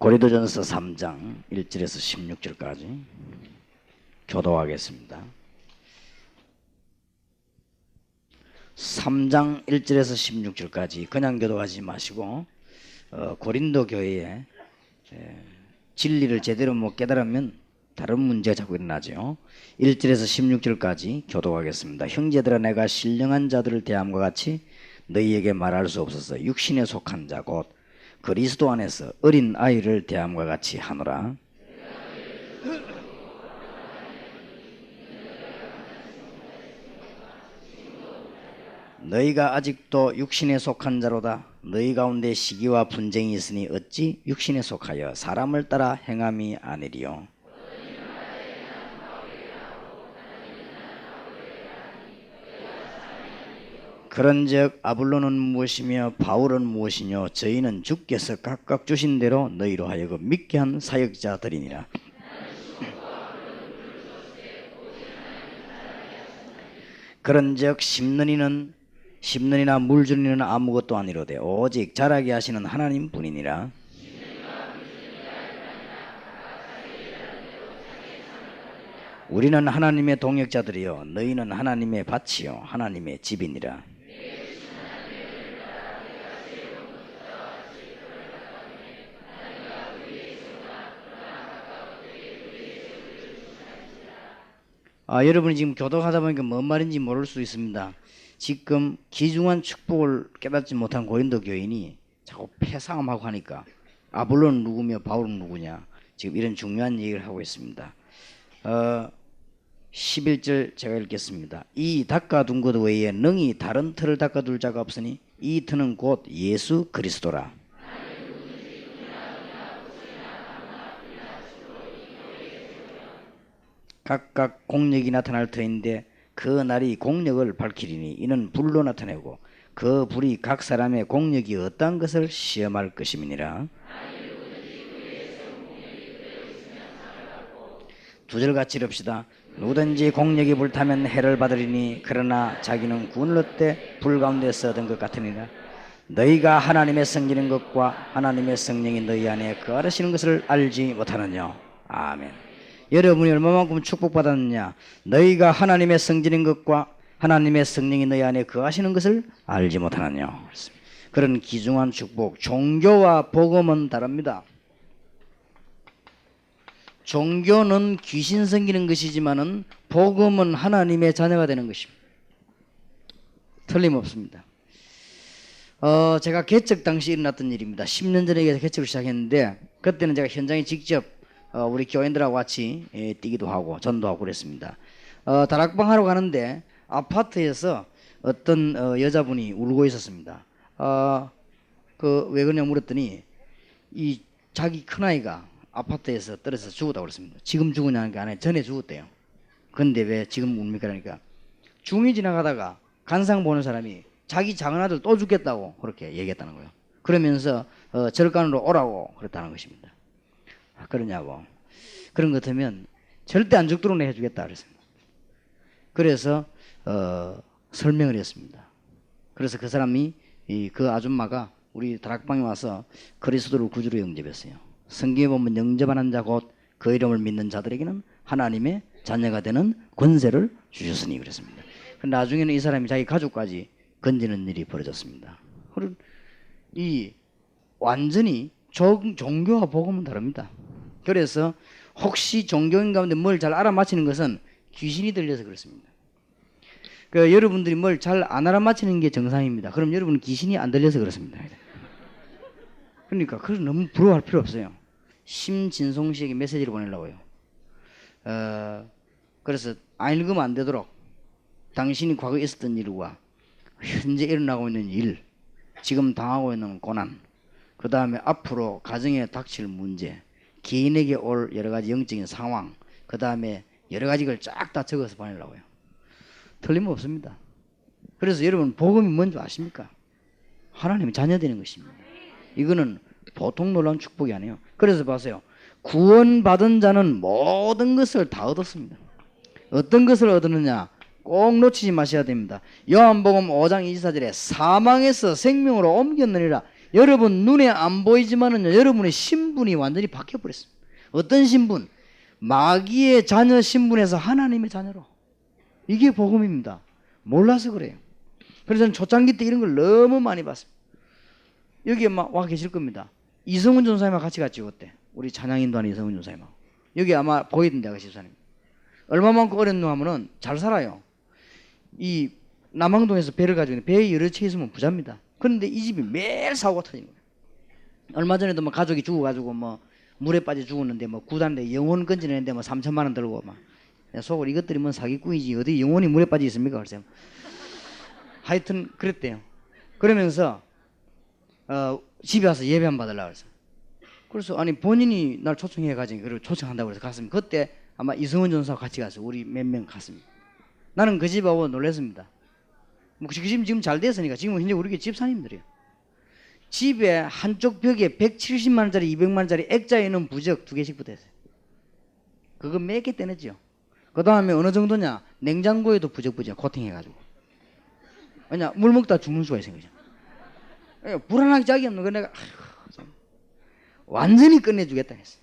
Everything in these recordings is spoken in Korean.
고린도전서 3장 1절에서 16절까지 교도하겠습니다. 3장 1절에서 16절까지 그냥 교도하지 마시고 고린도 교회에 진리를 제대로 못 깨달으면 다른 문제가 자꾸 일어나죠. 1절에서 16절까지 교도하겠습니다. 형제들아, 내가 신령한 자들을 대함과 같이 너희에게 말할 수 없어서 육신에 속한 자 곧 그리스도 안에서 어린 아이를 대함과 같이 하노라. 너희가 아직도 육신에 속한 자로다. 너희 가운데 시기와 분쟁이 있으니 어찌 육신에 속하여 사람을 따라 행함이 아니리요. 그런즉 아볼로는 무엇이며 바울은 무엇이뇨? 저희는 주께서 각각 주신 대로 너희로 하여금 믿게 한 사역자들이니라. 그런즉 심는 이나 물 주는 이는 아무것도 아니로되 오직 자라게 하시는 하나님 뿐이니라. 우리는 하나님의 동역자들이요 너희는 하나님의 밭이요 하나님의 집이니라. 여러분이 지금 교독하다 보니까 뭔 말인지 모를 수 있습니다. 지금 귀중한 축복을 깨닫지 못한 고린도 교인이 자꾸 패싸움하고 하니까 아볼로는 누구며 바울은 누구냐, 지금 이런 중요한 얘기를 하고 있습니다. 11절 제가 읽겠습니다. 이 닦아둔 것 외에 능히 다른 틀을 닦아둘 자가 없으니 이 틀은 곧 예수 그리스도라. 각각 공력이 나타날 터인데 그 날이 공력을 밝히리니 이는 불로 나타내고 그 불이 각 사람의 공력이 어떠한 것을 시험할 것임이니라. 두 절 같이 읽읍시다. 누구든지 공력이 불타면 해를 받으리니 그러나 자기는 구원을 얻되 불 가운데서 얻은 것 같으니라. 너희가 하나님의 성질인 것과 하나님의 성령이 너희 안에 거하시는 것을 알지 못하느냐. 아멘. 여러분이 얼마만큼 축복받았느냐? 너희가 하나님의 성질인 것과 하나님의 성령이 너희 안에 거하시는 것을 알지 못하느냐. 그런 귀중한 축복. 종교와 복음은 다릅니다. 종교는 귀신 섬기는 것이지만은 복음은 하나님의 자녀가 되는 것입니다. 틀림없습니다. 제가 개척 당시 일어났던 일입니다. 10년 전에 개척을 시작했는데 그때는 제가 현장에 직접 우리 교인들하고 같이 뛰기도 하고 전도하고 그랬습니다. 다락방 하러 가는데 아파트에서 어떤 여자분이 울고 있었습니다. 왜 그러냐 물었더니 이 자기 큰아이가 아파트에서 떨어져서 죽었다고 그랬습니다. 지금 죽었냐는 게 아니라 전에 죽었대요. 근데 왜 지금 웁니까? 그러니까 중이 지나가다가 간상 보는 사람이 자기 작은아들 또 죽겠다고 그렇게 얘기했다는 거예요. 그러면서 절간으로 오라고 그랬다는 것입니다. 그러냐고. 그런 것 같으면 절대 안 죽도록 해주겠다 그랬습니다. 그래서 설명을 했습니다. 그래서 그 사람이 그 아줌마가 우리 다락방에 와서 그리스도를 구주로 영접했어요. 성경에 보면 영접하는 자 곧 그 이름을 믿는 자들에게는 하나님의 자녀가 되는 권세를 주셨으니 그랬습니다. 근데 나중에는 이 사람이 자기 가족까지 건지는 일이 벌어졌습니다. 이 완전히 종교와 복음은 다릅니다. 그래서 혹시 종교인 가운데 뭘 잘 알아맞히는 것은 귀신이 들려서 그렇습니다. 여러분들이 뭘 잘 안 알아맞히는 게 정상입니다. 그럼 여러분은 귀신이 안 들려서 그렇습니다. 그러니까 그걸 너무 부러워할 필요 없어요. 심진송 씨에게 메시지를 보내려고요. 그래서 안 읽으면 안 되도록 당신이 과거에 있었던 일과 현재 일어나고 있는 일, 지금 당하고 있는 고난, 그 다음에 앞으로 가정에 닥칠 문제, 개인에게 올 여러 가지 영적인 상황, 그 다음에 여러 가지 걸 쫙 다 적어서 보내려고요. 틀림없습니다. 그래서 여러분 복음이 뭔지 아십니까? 하나님의 자녀 되는 것입니다. 이거는 보통 놀라운 축복이 아니에요. 그래서 보세요. 구원받은 자는 모든 것을 다 얻었습니다. 어떤 것을 얻었느냐? 꼭 놓치지 마셔야 됩니다. 요한복음 5장 24절에 사망에서 생명으로 옮겼느니라. 여러분 눈에 안 보이지만은 여러분의 신분이 완전히 바뀌어버렸습니다. 어떤 신분? 마귀의 자녀 신분에서 하나님의 자녀로. 이게 복음입니다. 몰라서 그래요. 그래서 저는 초창기 때 이런 걸 너무 많이 봤습니다. 여기에 막 와 계실 겁니다. 이성훈 전사님하고 같이 갔지 그때. 우리 찬양인도하는 이성훈 전사님하고. 여기 아마 보이던데 그 집사님. 얼마만큼 어렵노 하면은 잘 살아요. 이 남항동에서 배를 가지고 있는데 배에 여러 채 있으면 부자입니다. 그런데 이 집이 매일 사고가 터지는 거예요. 얼마 전에도 뭐 가족이 죽어가지고 뭐 물에 빠져 죽었는데 뭐 구단데 영혼 건지는데 뭐 3천만 원 들고 막 속을 이것들이 뭔 사기꾼이지 어디 영혼이 물에 빠져 있습니까? 글쎄요. 하여튼 그랬대요. 그러면서 집에 와서 예배 한 받으려고 그랬어. 그래서 아니 본인이 날 초청해가지고 그리고 초청한다고 그래서 갔습니다. 그때 아마 이성훈 전사와 같이 갔어요. 우리 몇 명 갔습니다. 나는 그 집하고 놀랐습니다. 뭐 그 집 지금 잘 됐으니까 지금은 현재 우리 집사님들이에요. 집에 한쪽 벽에 170만 원짜리 200만 원짜리 액자 있는 부적 2개씩 붙어있어요. 그거 몇 개 떼냈죠. 그 다음에 어느 정도냐 냉장고에도 부적 코팅해가지고. 왜냐 물 먹다 죽는 수가 있어요. 그죠? 불안하게 짝이 없는 거 내가 완전히 끝내주겠다 했어.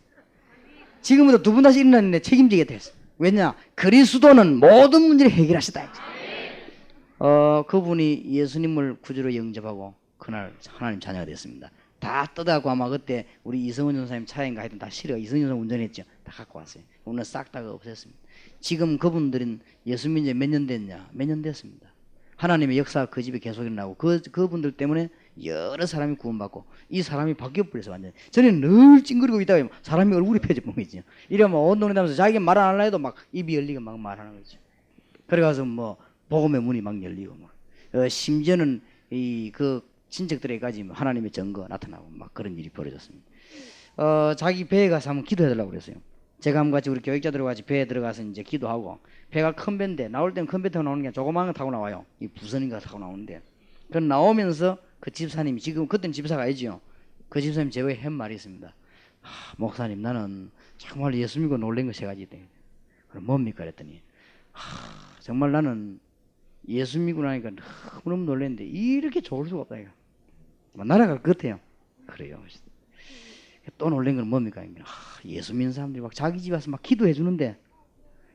지금부터 두 분 다시 일어나는데 책임지겠다 했어. 왜냐 그리스도는 모든 문제를 해결하시다 했어. 그분이 예수님을 구주로 영접하고 그날 하나님 자녀가 됐습니다. 다 떠다고 아마 그때 우리 이성훈 전사님 차인가 하여튼 다 실어 이성훈 전사 운전했죠. 다 갖고 왔어요. 오늘 싹 다 없앴습니다. 지금 그분들은 예수 믿은 지 몇 년 됐냐? 몇 년 됐습니다. 하나님의 역사가 그 집에 계속 일어나고 그분들 때문에 여러 사람이 구원받고 이 사람이 바뀌어버려서 완전히. 저는 늘 찡그리고 있다가 사람이 얼굴이 펴져본 거죠. 이러면 온 동네 다니면서 자기가 말 안 하려 해도 막 입이 열리고 막 말하는 거죠. 그래가서 뭐 복음의 문이 막 열리고 막 심지어는 그 친척들에게까지 하나님의 증거 나타나고 막 그런 일이 벌어졌습니다. 자기 배에 가서 한번 기도해달라고 그랬어요. 제가 한번 같이 우리 교육자들과 같이 배에 들어가서 이제 기도하고 배가 큰 배인데 나올 때는 큰 배 타고 나오는 게 조그마한 거 타고 나와요. 이 부선인가 타고 나오는데 그 나오면서 그 집사님이 지금 그때는 집사가 아니죠. 그 집사님 제외 한 말이 있습니다. 목사님 나는 정말 예수 믿고 놀란 거 세 가지 있대. 그럼 뭡니까 그랬더니 정말 나는 예수 믿고 나니까 너무 놀랐는데 이렇게 좋을 수가 없다 이거. 날아갈 것 같아요. 그래요. 또 놀란 건 뭡니까? 예수 믿는 사람들이 막 자기 집 와서 막 기도해 주는데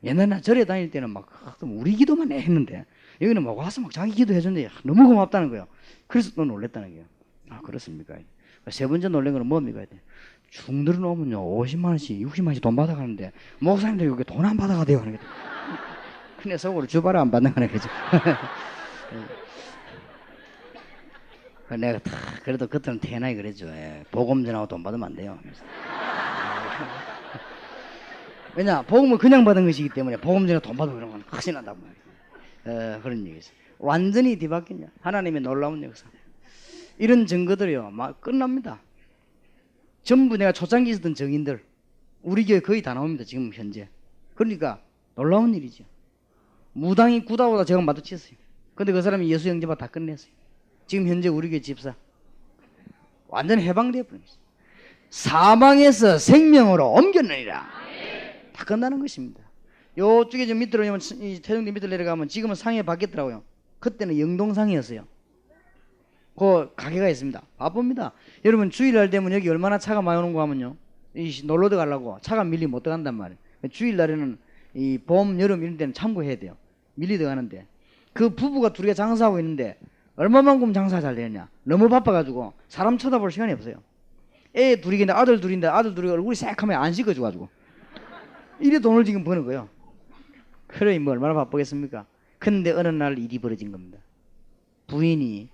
옛날에 나 절에 다닐 때는 막 우리 기도만 했는데 여기는 막 와서 막 자기 기도해 주는데 너무 고맙다는 거예요. 그래서 또 놀랬다는 거예요. 그렇습니까? 세 번째 놀란 건 뭡니까? 중들어 놓으면요 50만 원씩 60만 원씩 돈 받아가는데 목사님들 여기 돈 안 받아가대요 하는 거예요. 근데 속으로 주바라 안 받는 거네 그죠? 내가 그래도 그때는 태어나게 그랬죠. 복음 전하고 돈 받으면 안 돼요. 왜냐 복음을 그냥 받은 것이기 때문에 복음 전에 돈 받고 그런 건 확신한단 말이에요. 그런 얘기죠. 완전히 뒤바뀌냐 하나님의 놀라운 역사. 이런 증거들이요 막 끝납니다. 전부 내가 초창기 있었던 증인들 우리 교회 거의 다 나옵니다. 지금 현재. 그러니까 놀라운 일이죠. 무당이 구다오다 제가 마주쳤어요. 근데 그 사람이 예수 영접하고 다 끝냈어요. 지금 현재 우리 교회 집사 완전 해방되어 버렸어요. 사망에서 생명으로 옮겼느니라. 다 끝나는 것입니다. 요쪽에 좀 밑으로 오면 태종대 밑으로 내려가면 지금은 상해 바뀌었더라고요. 그때는 영동상이었어요. 그 가게가 있습니다. 바쁩니다. 여러분 주일날 되면 여기 얼마나 차가 많이 오는 거 하면요. 놀러 들어가려고 차가 밀리 못 들어간단 말이에요. 주일날에는 이 봄, 여름 이런 데는 참고해야 돼요. 밀리 들어가는데 그 부부가 둘이가 장사하고 있는데 얼마만큼 장사 잘 되느냐. 너무 바빠가지고 사람 쳐다볼 시간이 없어요. 애 둘이인데 아들 둘인데 아들 둘이 얼굴이 새카매 안 씻어줘가지고 이래 돈을 지금 버는 거예요. 그래 뭐 얼마나 바쁘겠습니까? 근데 어느 날 일이 벌어진 겁니다. 부인이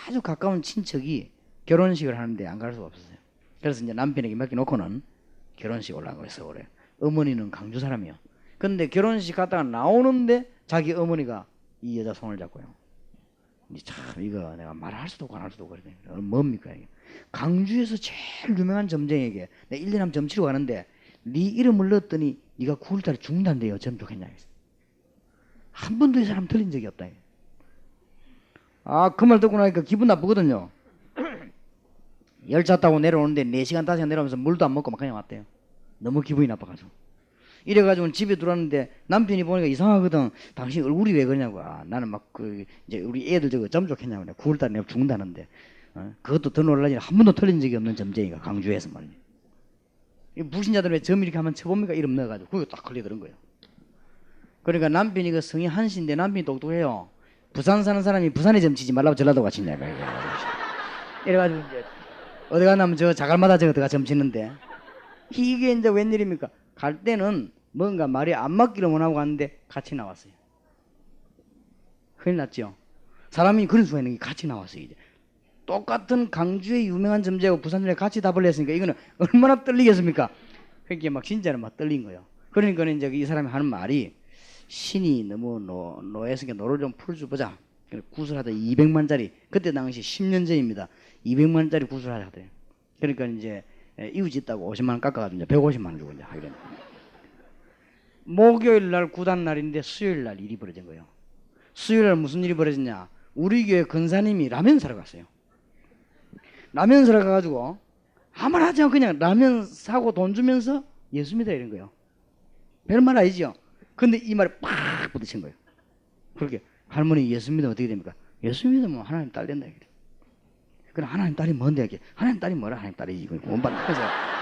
아주 가까운 친척이 결혼식을 하는데 안 갈 수가 없었어요. 그래서 이제 남편에게 맡겨놓고는 결혼식 올라가고 해서 그래. 어머니는 강주 사람이요. 근데 결혼식 갔다가 나오는데 자기 어머니가 이 여자 손을 잡고요. 참 이거 내가 말할 수도 없고 안 할 수도 없고 그래. 뭡니까 이게? 강주에서 제일 유명한 점쟁이에게 내가 1년에 점 치러 가는데 네 이름을 넣었더니 네가 9월달에 죽는다는데요. 점 좋겠냐. 한 번도 이 사람 틀린 적이 없다. 그 말 듣고 나니까 기분 나쁘거든요. 열차 타고 내려오는데 4시간 5시간 내려오면서 물도 안 먹고 막 그냥 왔대요. 너무 기분이 나빠가지고. 이래가지고 집에 들어왔는데 남편이 보니까 이상하거든. 당신 얼굴이 왜 그러냐고. 나는 막 이제 우리 애들 저거 점 좋겠냐고. 9월달에 내가 죽는다는데. 그것도 더 놀라지. 한 번도 틀린 적이 없는 점쟁이가 강주에서 말이에요. 이 불신자들 왜 점 이렇게 하면 쳐봅니까? 이름 넣어가지고 그거 딱 걸려드는 거예요. 그러니까 남편이 그 성이 한신데 남편이 똑똑해요. 부산 사는 사람이 부산에 점 치지 말라고 전라도가 치냐. 이래가지고 이제 어디 가냐면 저 자갈마다 저가 점 치는데 이게 이제 웬일입니까? 갈 때는 뭔가 말이 안 맞기를 원하고 갔는데 같이 나왔어요. 큰일 났죠. 사람이 그런 수가 있는 게 같이 나왔어요. 이제 똑같은 강주의 유명한 점쟁이하고 부산에 같이 답을 했으니까 이거는 얼마나 떨리겠습니까? 그게 막 진짜로 막 떨린 거예요. 그러니까 이제 이 사람이 하는 말이 신이 너무 노예스니까 노를 좀 풀어줘보자. 구슬하다 200만짜리 그때 당시 10년 전입니다. 200만짜리 구슬하자 하대요. 그러니까 이제 이웃있다고 50만 원 깎아가지고 이제 150만 원 주고 이제 하기로 했는데 목요일 날 구단 날인데 수요일 날 일이 벌어진 거예요. 수요일 날 무슨 일이 벌어졌냐? 우리 교회 근사님이 라면 사러 갔어요. 라면 사러 가가지고 아무 말 하지 않고 그냥 라면 사고 돈 주면서 예수 믿어 이런 거예요. 별말 아니죠. 근데 이 말이 팍 부딪힌 거예요. 그렇게 할머니 예수 믿으면 어떻게 됩니까? 예수 믿으면 하나님 딸 된다. 그럼 하나님 딸이 뭔데? 하나님 딸이 뭐라? 하나님 딸이지. 원반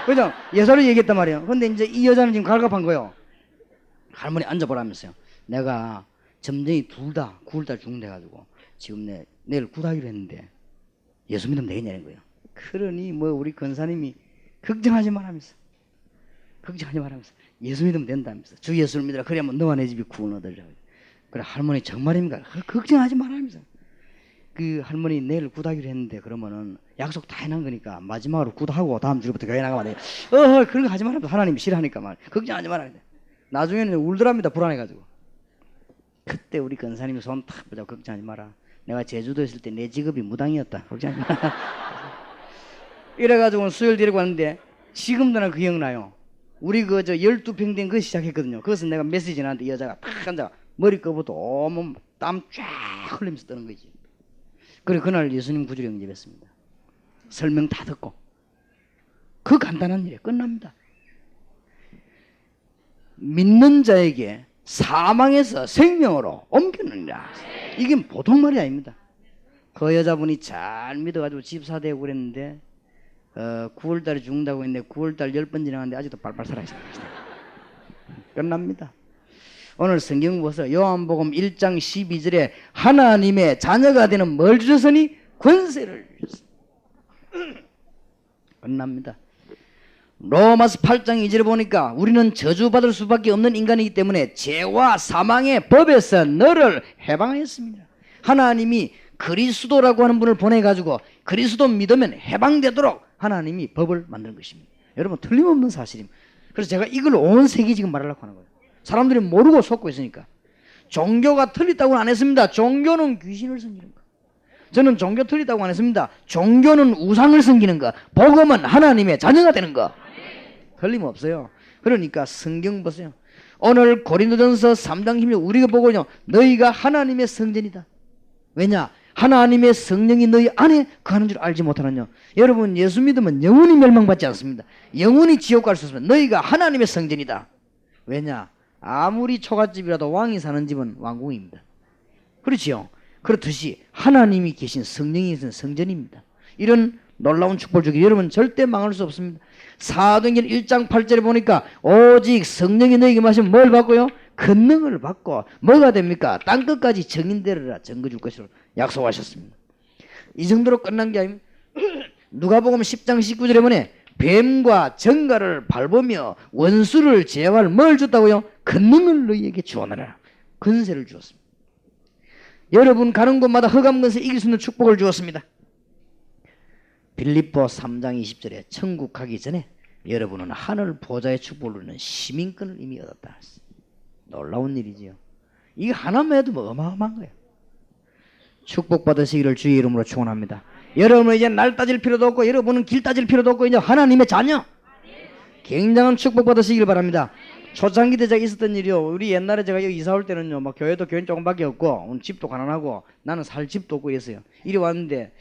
그죠? 예사로 얘기했단 말이에요. 근데 이제 이 여자는 지금 갈갑한 거예요. 할머니 앉아보라면서요. 내가 점쟁이 둘 다 9월달 죽는데가지고 지금 내일 굿하기로 했는데 예수 믿으면 되겠냐는 거예요. 그러니 뭐 우리 권사님이 걱정하지 말라면서 걱정하지 말라면서 예수 믿으면 된다면서 주 예수를 믿으라 그래야만 너와 내 집이 구원 얻으리라. 그래 할머니 정말입니까? 걱정하지 말라면서 그 할머니 내일 굿하기로 했는데 그러면은 약속 다 해놓은 거니까 마지막으로 굿하고 다음 주부터 교회 나가면 돼. 그런 거 하지 말라면서 하나님이 싫어하니까 말 걱정하지 말아야 돼. 나중에는 울더랍니다. 불안해가지고. 그때 우리 권사님이 손 탁 보자고 걱정하지 마라. 내가 제주도에 있을 때 내 직업이 무당이었다. 걱정하지 마라. 이래가지고 수요일 데리고 왔는데 지금도 나 기억나요. 우리 그 저 12평 된 거 시작했거든요. 그것은 내가 메시지 나한테 이 여자가 탁 앉아 머리 꺼부터 온몸 땀 쫙 흘리면서 뜨는 거지. 그래 그날 예수님 구주를 영접했습니다. 설명 다 듣고 그 간단한 일에 끝납니다. 믿는 자에게 사망에서 생명으로 옮겼느니라. 이게 보통 말이 아닙니다. 그 여자분이 잘 믿어가지고 집 사대고 그랬는데 9월달에 죽는다고 했는데 9월달 10번 지나갔는데 아직도 빨빨 살아있어요. 끝납니다. 오늘 성경 보세요. 요한복음 1장 12절에 하나님의 자녀가 되는 뭘 주셨으니 권세를 주셨습니다. 끝납니다. 로마서 8장 2절에 보니까 우리는 저주받을 수밖에 없는 인간이기 때문에 죄와 사망의 법에서 너를 해방하였습니다. 하나님이 그리스도라고 하는 분을 보내가지고 그리스도 믿으면 해방되도록 하나님이 법을 만든 것입니다. 여러분 틀림없는 사실입니다. 그래서 제가 이걸 온 세계 지금 말하려고 하는 거예요. 사람들이 모르고 속고 있으니까. 종교가 틀렸다고는 안 했습니다. 종교는 귀신을 섬기는 거. 저는 종교 틀렸다고 안 했습니다. 종교는 우상을 섬기는 거. 복음은 하나님의 자녀가 되는 거. 틀림없어요. 그러니까 성경 보세요. 오늘 고린도전서 3장 16 우리가 보고요. 너희가 하나님의 성전이다. 왜냐? 하나님의 성령이 너희 안에 거하는 줄 알지 못하느냐. 여러분 예수 믿으면 영원히 멸망받지 않습니다. 영원히 지옥 갈 수 없습니다. 너희가 하나님의 성전이다. 왜냐? 아무리 초가집이라도 왕이 사는 집은 왕궁입니다. 그렇지요. 그렇듯이 하나님이 계신 성령이 계신 성전입니다. 이런 놀라운 축복을 주기 여러분 절대 망할 수 없습니다. 사도행전 1장 8절에 보니까 오직 성령이 너에게 마시면 뭘 받고요? 권능을 받고 뭐가 됩니까? 땅끝까지 정인되리라 증거 줄 것으로 약속하셨습니다. 이 정도로 끝난 게 아닙니다. 누가복음 10장 19절에 보니 뱀과 정갈을 밟으며 원수를 제어할 뭘 줬다고요? 권능을 너희에게 주었느라 권세를 주었습니다. 여러분 가는 곳마다 흑암 권세 이길 수 있는 축복을 주었습니다. 빌립보 3장 20절에 천국 가기 전에 여러분은 하늘 보좌의 축복을 누리는 시민권을 이미 얻었다. 놀라운 일이지요. 이거 하나만 해도 뭐 어마어마한 거예요. 축복 받으시기를 주의 이름으로 축원합니다. 여러분은 이제 날 따질 필요도 없고 여러분은 길 따질 필요도 없고 이제 하나님의 자녀 굉장한 축복 받으시길 바랍니다. 초창기 때 제가 있었던 일이요. 우리 옛날에 제가 여기 이사 올 때는요, 막 교회도 교인 조금밖에 없고 집도 가난하고 나는 살 집도 없고 이랬어요. 이리 왔는데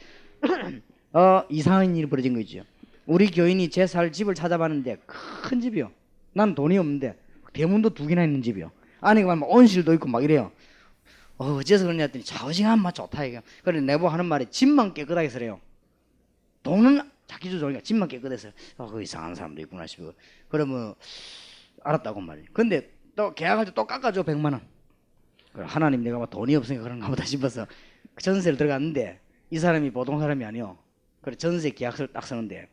이상한 일이 벌어진 거죠. 우리 교인이 제 살 집을 찾아봤는데 큰 집이요. 난 돈이 없는데 대문도 2개나 있는 집이요. 안에 가면 온실도 있고 막 이래요. 어째서 그러냐 했더니 자우징한 맛 좋다 이거. 그래 내보 하는 말이 집만 깨끗하게 서래요. 돈은 자기 주저니까 집만 깨끗해서 그 이상한 사람도 있구나 싶어. 그러면 알았다고 말이야. 근데 또 계약할 때 또 깎아줘 100만 원. 하나님 내가 뭐 돈이 없으니까 그런가 보다 싶어서 전세를 들어갔는데 이 사람이 보통 사람이 아니요. 그래 전세 계약서를 딱 쓰는데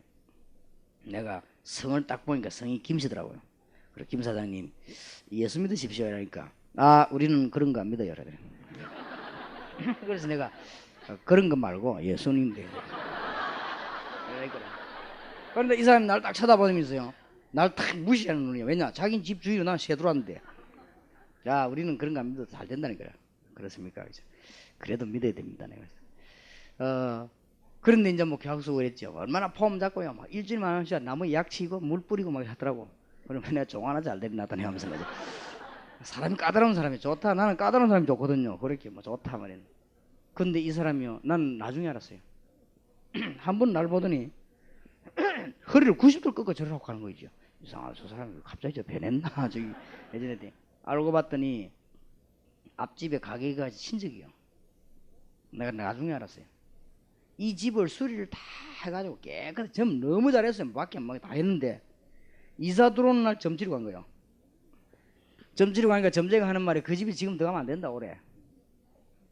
내가 성을 딱 보니까 성이 김씨더라고요. 그래 김 사장님 예수 믿으십시오 이러니까 우리는 그런 거 안 믿어요. 그래. 그래서 내가 그런 거 말고 예수님인데. 그런데 이 사람이 날 딱 쳐다보면서요. 날 딱 무시하는 눈이에요. 왜냐? 자기 집 주인은 난 새 들어왔는데. 야, 우리는 그런 거 안 믿어도 잘 된다니까요. 그렇습니까? 그래도 믿어야 됩니다. 내가. 그런데 이제 뭐 계약서 그랬죠. 얼마나 폼 잡고요. 막 일주일만 하면서 나무 약 치고 물 뿌리고 막 하더라고. 그러면 내가 종 하나 잘 되나더니 하면서 말이야. 사람이 까다로운 사람이 좋다. 나는 까다로운 사람이 좋거든요. 그렇게 뭐 좋다 말이야. 근데 이 사람이요. 난 나중에 알았어요. 한 번 날 보더니 허리를 90도를 꺾어 저를 하고 가는 거죠. 이상하다. 저 사람이 갑자기 저 변했나? 저기 예전에 알고 봤더니 앞집에 가게가 친척이요. 내가 나중에 알았어요. 이 집을 수리를 다 해가지고 깨끗이 점 너무 잘했어요. 밖에 막 다 했는데 이사 들어오는 날 점치러 간 거예요. 점치러 가니까 점쟁이가 하는 말이 그 집이 지금 들어가면 안 된다 그래.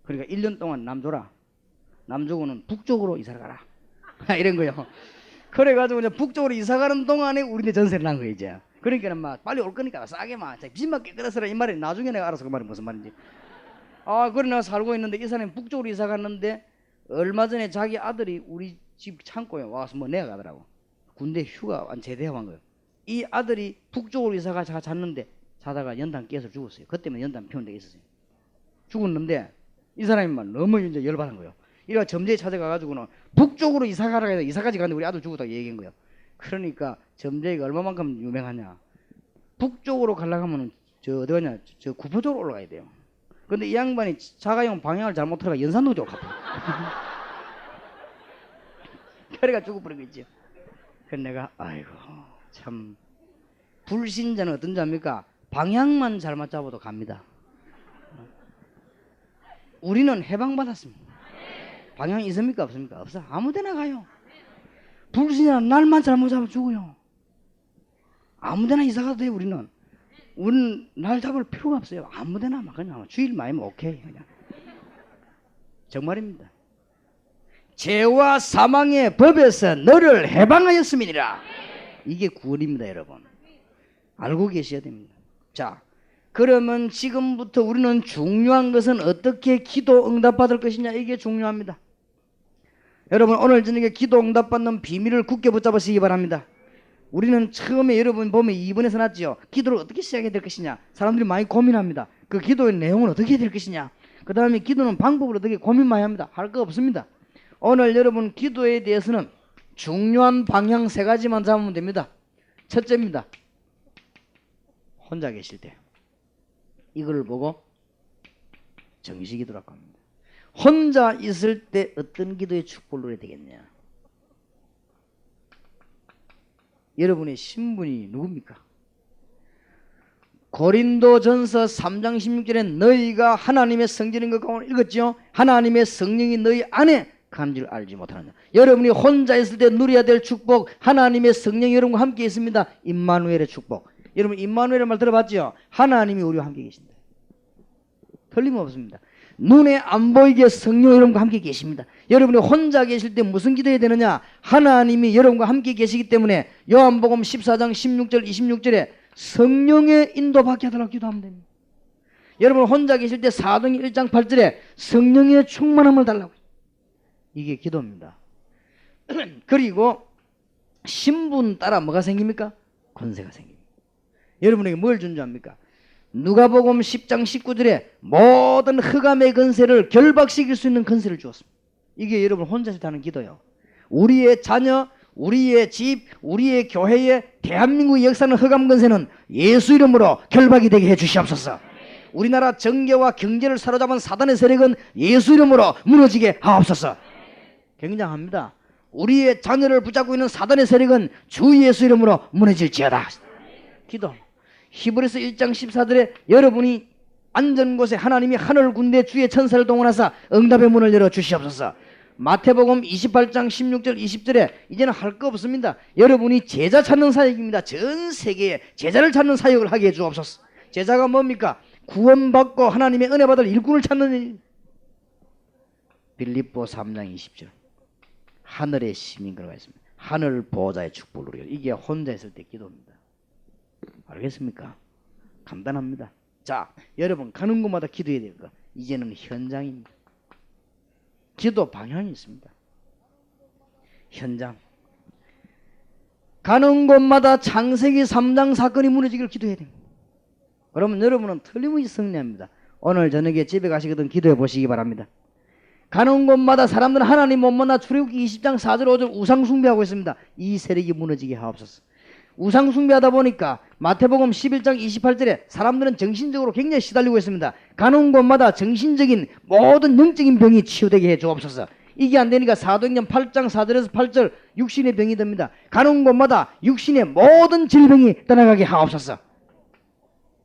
그러니까 1년 동안 남 줘라. 남 주고는 북쪽으로 이사를 가라. 이런 거요. 그래가지고 이제 북쪽으로 이사 가는 동안에 우리네 전세를 난 거예요 이제. 그러니까는 막 빨리 올 거니까 싸게 막 집만 깨끗해서라 이 말이 나중에 내가 알아서 그 말이 무슨 말인지. 그래 내가 살고 있는데 이 사람이 북쪽으로 이사 갔는데 얼마 전에 자기 아들이 우리 집 창고에 와서 뭐 내가 가더라고. 군대 휴가 제대하고 한 거예요. 이 아들이 북쪽으로 이사가 잤는데 자다가 연탄 깨서 죽었어요. 그때만 연탄 피운 데가 있었어요. 죽었는데 이 사람이 막 너무 이제 열받은 거예요. 이래가 점쟁이 찾아가가지고는 북쪽으로 이사 가라 해서 이사까지 갔는데 우리 아들 죽었다고 얘기한 거예요. 그러니까 점쟁이가 얼마만큼 유명하냐. 북쪽으로 가려고 하면 저 어디 가냐. 저 구포 쪽으로 올라가야 돼요. 근데 이 양반이 자가용 방향을 잘못 틀어가 연산동 쪽으로 갔대요. 그래가 죽어버린 거 있죠. 그래서 내가 아이고 참 불신자는 어떤 자입니까? 방향만 잘못 잡아도 갑니다. 우리는 해방받았습니다. 방향이 있습니까? 없습니까? 없어. 아무데나 가요. 불신자는 날만 잘못 잡아 죽어요. 아무데나 이사 가도 돼요. 우리는 날 잡을 필요가 없어요. 아무데나 막 그냥 주일 마이면 오케이 그냥. 정말입니다. 죄와 사망의 법에서 너를 해방하였음이니라. 이게 구원입니다, 여러분. 알고 계셔야 됩니다. 자, 그러면 지금부터 우리는 중요한 것은 어떻게 기도 응답받을 것이냐, 이게 중요합니다. 여러분 오늘 저녁에 기도 응답받는 비밀을 굳게 붙잡으시기 바랍니다. 우리는 처음에 여러분 보면 2번에서 났죠. 기도를 어떻게 시작해야 될 것이냐. 사람들이 많이 고민합니다. 그 기도의 내용은 어떻게 해야 될 것이냐. 그 다음에 기도는 방법을 어떻게 고민 많이 합니다. 할 거 없습니다. 오늘 여러분 기도에 대해서는 중요한 방향 3가지만 잡으면 됩니다. 첫째입니다. 혼자 계실 때 이걸 보고 정식기도라고 합니다. 혼자 있을 때 어떤 기도의 축복을 누려야 되겠냐. 여러분의 신분이 누굽니까? 고린도전서 3장 16절에 너희가 하나님의 성전인 것 가운데 읽었죠? 하나님의 성령이 너희 안에 간 줄 알지 못하느냐. 여러분이 혼자 있을 때 누려야 될 축복, 하나님의 성령이 여러분과 함께 있습니다. 임마누엘의 축복. 여러분 임마누엘의 말 들어봤죠? 하나님이 우리와 함께 계신다. 틀림없습니다. 눈에 안 보이게 성령 여러분과 함께 계십니다. 여러분이 혼자 계실 때 무슨 기도해야 되느냐? 하나님이 여러분과 함께 계시기 때문에 요한복음 14장 16절 26절에 성령의 인도받게 하도록 기도하면 됩니다. 여러분 혼자 계실 때 사도행 1장 8절에 성령의 충만함을 달라고. 이게 기도입니다. 그리고 신분 따라 뭐가 생깁니까? 권세가 생깁니다. 여러분에게 뭘 준주합니까? 누가복음 10장 19절에 모든 흑암의 권세를 결박시킬 수 있는 권세를 주었습니다. 이게 여러분 혼자서 하는 기도요. 우리의 자녀, 우리의 집, 우리의 교회의 대한민국의 역사는 흑암 권세는 예수 이름으로 결박이 되게 해 주시옵소서. 우리나라 정계와 경제를 사로잡은 사단의 세력은 예수 이름으로 무너지게 하옵소서. 굉장합니다. 우리의 자녀를 붙잡고 있는 사단의 세력은 주 예수 이름으로 무너질지어다. 기도. 히브리서 1장 14절에 여러분이 앉은 곳에 하나님이 하늘 군대 주의 천사를 동원하사 응답의 문을 열어 주시옵소서. 마태복음 28장 16절 20절에 이제는 할 거 없습니다. 여러분이 제자 찾는 사역입니다. 전 세계에 제자를 찾는 사역을 하게 해 주옵소서. 제자가 뭡니까? 구원받고 하나님의 은혜 받을 일꾼을 찾는 일. 빌립보 3장 20절 하늘의 시민과가 있습니다. 하늘 보호자의 축복을 누리고. 이게 혼자 있을 때 기도입니다. 알겠습니까? 간단합니다. 자, 여러분 가는 곳마다 기도해야 될 거. 이제는 현장입니다. 기도 방향이 있습니다. 현장. 가는 곳마다 창세기 3장 사건이 무너지기를 기도해야 됩니다. 그러면 여러분은 틀림없이 승리합니다. 오늘 저녁에 집에 가시거든 기도해 보시기 바랍니다. 가는 곳마다 사람들은 하나님 못 만나 출애굽기 20장 4절 5절 우상 숭배하고 있습니다. 이 세력이 무너지게 하옵소서. 우상 숭배하다 보니까 마태복음 11장 28절에 사람들은 정신적으로 굉장히 시달리고 있습니다. 가는 곳마다 정신적인 모든 영적인 병이 치유되게 해 주옵소서. 이게 안 되니까 사도행전 8장 4절에서 8절 육신의 병이 듭니다. 가는 곳마다 육신의 모든 질병이 떠나가게 하옵소서.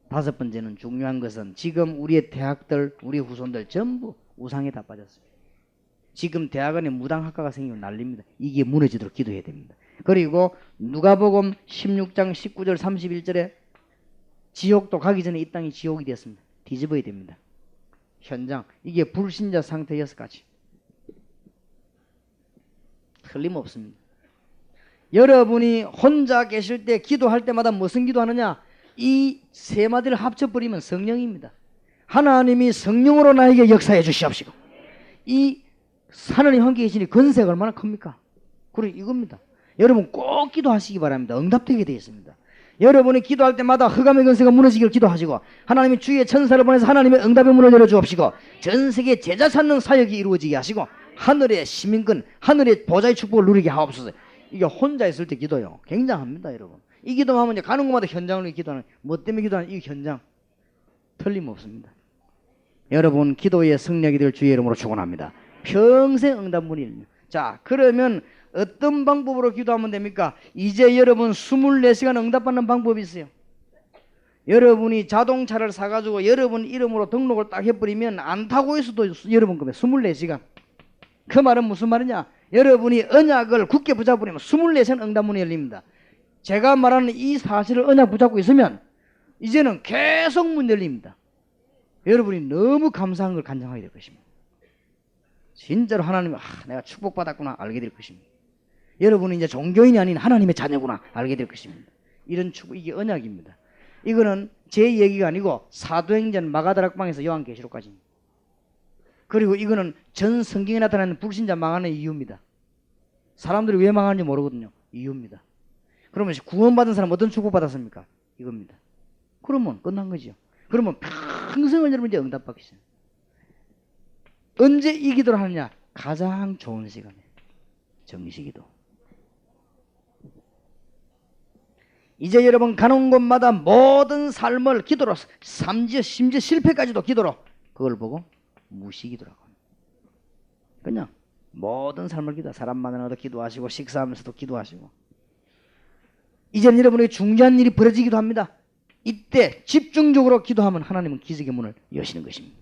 다섯 번째는 중요한 것은 지금 우리의 대학들, 우리 후손들 전부 우상에 다 빠졌어요. 지금 대학원에 무당학과가 생기면 난립니다. 이게 무너지도록 기도해야 됩니다. 그리고 누가복음 16장 19절 31절에 지옥도 가기 전에 이 땅이 지옥이 되었습니다. 뒤집어야 됩니다. 현장. 이게 불신자 상태 6가지. 틀림없습니다. 여러분이 혼자 계실 때 기도할 때마다 무슨 기도하느냐? 이 세 마디를 합쳐버리면 성령입니다. 하나님이 성령으로 나에게 역사해 주시옵시고. 이 하나님 함께 계시니 권세가 얼마나 큽니까? 그리고 이겁니다. 여러분 꼭 기도하시기 바랍니다. 응답되게 되어 있습니다. 여러분이 기도할 때마다 흑암의 권세가 무너지기를 기도하시고 하나님이 주의 천사를 보내서 하나님의 응답의 문을 열어주옵시고 전 세계 제자 찾는 사역이 이루어지게 하시고 하늘의 시민권, 하늘의 보좌의 축복을 누리게 하옵소서. 이게 혼자 있을 때 기도요. 굉장합니다, 여러분. 이 기도하면 이제 가는 곳마다 현장을 기도하는, 뭐 때문에 기도하는 이 현장 틀림없습니다. 여러분 기도의 승리하게 될 주의 이름으로 축원합니다. 평생 응답문이 열립니다. 자, 그러면 어떤 방법으로 기도하면 됩니까? 이제 여러분 24시간 응답받는 방법이 있어요. 여러분이 자동차를 사가지고 여러분 이름으로 등록을 딱 해버리면 안 타고 있어도 여러분 거면 24시간. 그 말은 무슨 말이냐? 여러분이 언약을 굳게 붙잡으면 24시간 응답문이 열립니다. 제가 말하는 이 사실을 언약 붙잡고 있으면 이제는 계속 문 열립니다. 여러분이 너무 감사한 걸 간증하게 될 것입니다. 진짜로 하나님, 내가 축복받았구나 알게 될 것입니다. 여러분이 이제 종교인이 아닌 하나님의 자녀구나 알게 될 것입니다. 이런 축복, 이게 언약입니다. 이거는 제 얘기가 아니고 사도행전 마가다락방에서 요한계시록까지입니다. 그리고 이거는 전 성경에 나타나는 불신자 망하는 이유입니다. 사람들이 왜 망하는지 모르거든요. 이유입니다. 그러면 구원받은 사람 어떤 축복받았습니까? 이겁니다. 그러면 끝난 거죠. 그러면 평생을 여러분 이제 응답받기 시작해요. 언제 이 기도를 하느냐? 가장 좋은 시간에 정시기도. 이제 여러분 가는 곳마다 모든 삶을 기도로, 심지어 실패까지도 기도로, 그걸 보고 무시기도라고 합니다. 그냥 모든 삶을 기도, 사람 만나도 기도하시고 식사하면서도 기도하시고. 이제는 여러분에게 중요한 일이 벌어지기도 합니다. 이때 집중적으로 기도하면 하나님은 기적의 문을 여시는 것입니다.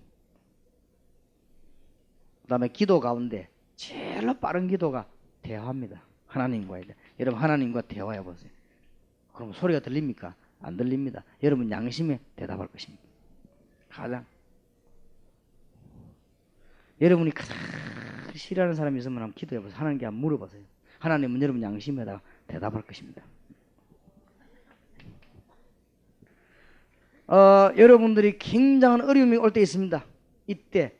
그 다음에 기도 가운데 제일 빠른 기도가 대화입니다. 하나님과의 대화. 여러분 하나님과 대화해 보세요. 그럼 소리가 들립니까? 안 들립니다. 여러분 양심에 대답할 것입니다. 가장 여러분이 가장 싫어하는 사람이 있으면 한번 기도해 보세요. 하나님께 한번 물어보세요. 하나님은 여러분 양심에다가 대답할 것입니다. 여러분들이 굉장한 어려움이 올 때 있습니다. 이때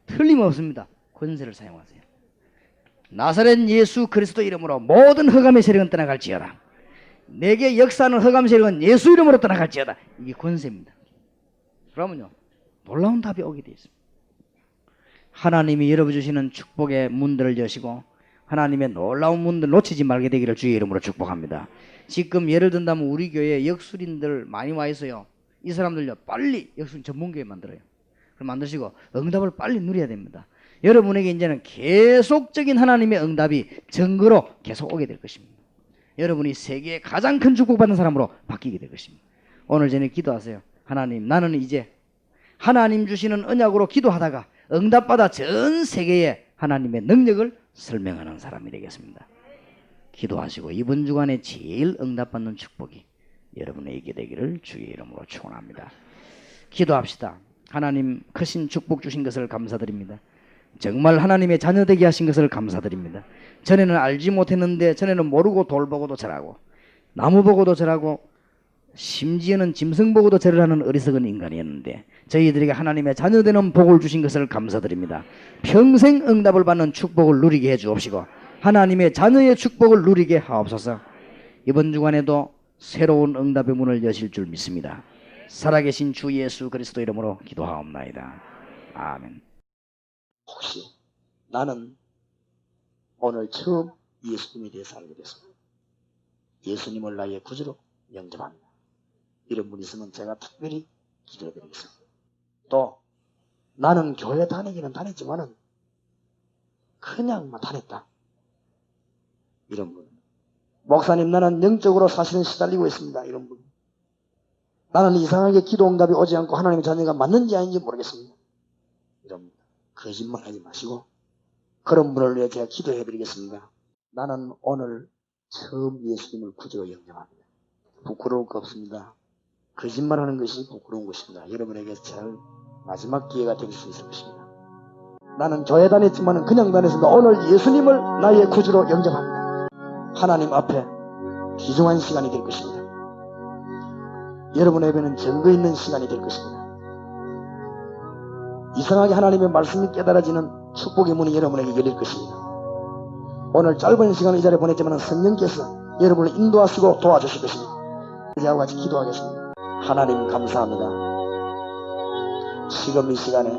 틀림없습니다. 권세를 사용하세요. 나사렛 예수 그리스도 이름으로 모든 흑암의 세력은 떠나갈지어다. 내게 역사하는 흑암 세력은 예수 이름으로 떠나갈지어다. 이게 권세입니다. 그러면요 놀라운 답이 오게 되어 있습니다. 하나님이 열어주시는 축복의 문들을 여시고 하나님의 놀라운 문들 놓치지 말게 되기를 주의 이름으로 축복합니다. 지금 예를 든다면 우리 교회에 역술인들 많이 와 있어요. 이 사람들요 빨리 역술 전문교회 만들어요. 그럼 만드시고 응답을 빨리 누려야 됩니다. 여러분에게 이제는 계속적인 하나님의 응답이 증거로 계속 오게 될 것입니다. 여러분이 세계의 가장 큰 축복받는 사람으로 바뀌게 될 것입니다. 오늘 저녁에 기도하세요. 하나님, 나는 이제 하나님 주시는 언약으로 기도하다가 응답받아 전 세계에 하나님의 능력을 설명하는 사람이 되겠습니다. 기도하시고 이번 주간에 제일 응답받는 축복이 여러분에게 되기를 주의 이름으로 축원합니다. 기도합시다. 하나님 크신 축복 주신 것을 감사드립니다. 정말 하나님의 자녀 되게 하신 것을 감사드립니다. 전에는 알지 못했는데, 전에는 모르고 돌 보고도 절하고 나무 보고도 절하고 심지어는 짐승 보고도 절을 하는 어리석은 인간이었는데 저희들에게 하나님의 자녀 되는 복을 주신 것을 감사드립니다. 평생 응답을 받는 축복을 누리게 해 주옵시고 하나님의 자녀의 축복을 누리게 하옵소서. 이번 주간에도 새로운 응답의 문을 여실 줄 믿습니다. 살아계신 주 예수 그리스도 이름으로 기도하옵나이다. 아멘. 혹시 나는 오늘 처음 예수님에 대해서 알게 됐습니다. 예수님을 나의 구주로 영접합니다. 이런 분 있으면 제가 특별히 기도해드리겠습니다. 또 나는 교회 다니기는 다녔지만은 그냥만 다녔다. 이런 분. 목사님 나는 영적으로 사실은 시달리고 있습니다. 이런 분. 나는 이상하게 기도 응답이 오지 않고 하나님의 자녀가 맞는지 아닌지 모르겠습니다. 이런 분. 거짓말하지 마시고 그런 분을 위해 제가 기도해드리겠습니다. 나는 오늘 처음 예수님을 구주로 영접합니다. 부끄러울 거 없습니다. 거짓말하는 것이 부끄러운 것입니다. 여러분에게 제일 마지막 기회가 될 수 있을 것입니다. 나는 교회 다녔지만 그냥 다녔습니다. 오늘 예수님을 나의 구주로 영접합니다. 하나님 앞에 귀중한 시간이 될 것입니다. 여러분에게는 증거 있는 시간이 될 것입니다. 이상하게 하나님의 말씀이 깨달아지는 축복의 문이 여러분에게 열릴 것입니다. 오늘 짧은 시간을 이 자리에 보냈지만 성령께서 여러분을 인도하시고 도와주실 것입니다. 저와 같이 기도하겠습니다. 하나님 감사합니다. 지금 이 시간에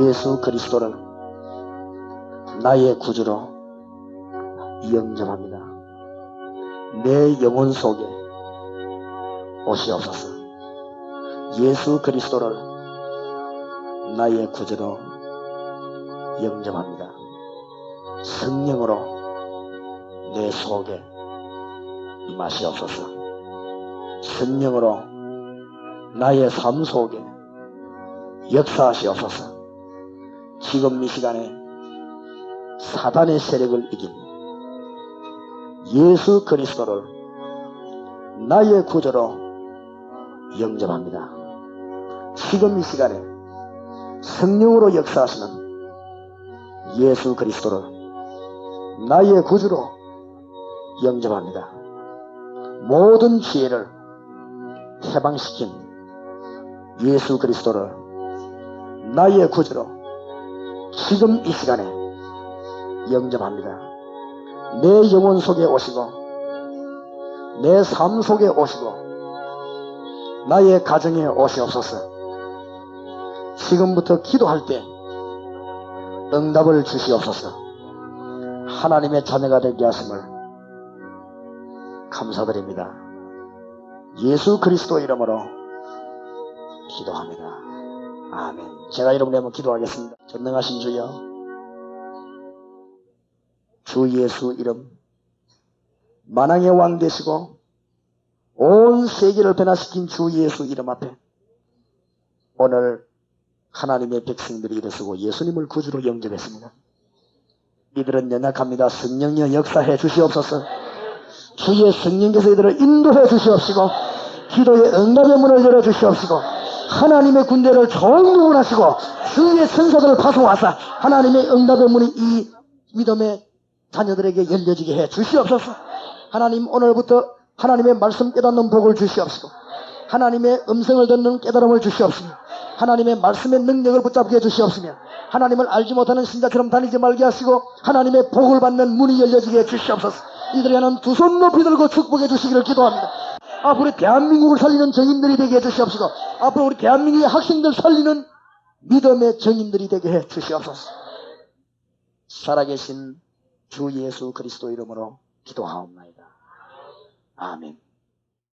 예수 그리스도를 나의 구주로 영접합니다. 내 영혼 속에 오시옵소서. 예수 그리스도를 나의 구주로 영접합니다. 성령으로 내 속에 임하시옵소서. 성령으로 나의 삶 속에 역사하시옵소서. 지금 이 시간에 사단의 세력을 이긴 예수 그리스도를 나의 구주로 영접합니다. 지금 이 시간에 성령으로 역사하시는 예수 그리스도를 나의 구주로 영접합니다. 모든 지혜를 해방시킨 예수 그리스도를 나의 구주로 지금 이 시간에 영접합니다. 내 영혼 속에 오시고 내 삶 속에 오시고 나의 가정에 오시옵소서. 지금부터 기도할 때 응답을 주시옵소서. 하나님의 자녀가 되게 하심을 감사드립니다. 예수 그리스도 이름으로 기도합니다. 아멘. 제가 여러분의 한번 기도하겠습니다. 전능하신 주여, 주 예수 이름, 만왕의 왕 되시고 온 세계를 변화시킨 주 예수 이름 앞에 오늘 하나님의 백성들이 일어서고 예수님을 구주로 영접했습니다. 이들은 연약합니다. 성령여 역사해 주시옵소서. 주의 성령께서 이들을 인도해 주시옵시고 기도의 응답의 문을 열어 주시옵시고 하나님의 군대를 총동원하시고 주의 천사들을 파송하사 하나님의 응답의 문이 이 믿음의 자녀들에게 열려지게 해 주시옵소서. 하나님 오늘부터 하나님의 말씀 깨닫는 복을 주시옵시고 하나님의 음성을 듣는 깨달음을 주시옵시며 하나님의 말씀의 능력을 붙잡게 해주시옵시며 하나님을 알지 못하는 신자처럼 다니지 말게 하시고 하나님의 복을 받는 문이 열려지게 해주시옵소서. 이들이 하는 두 손 높이 들고 축복해 주시기를 기도합니다. 앞으로 대한민국을 살리는 정인들이 되게 해주시옵시고 앞으로 우리 대한민국의 학생들 살리는 믿음의 정인들이 되게 해주시옵소서. 살아계신 주 예수 그리스도 이름으로 기도하옵나이다. 아멘.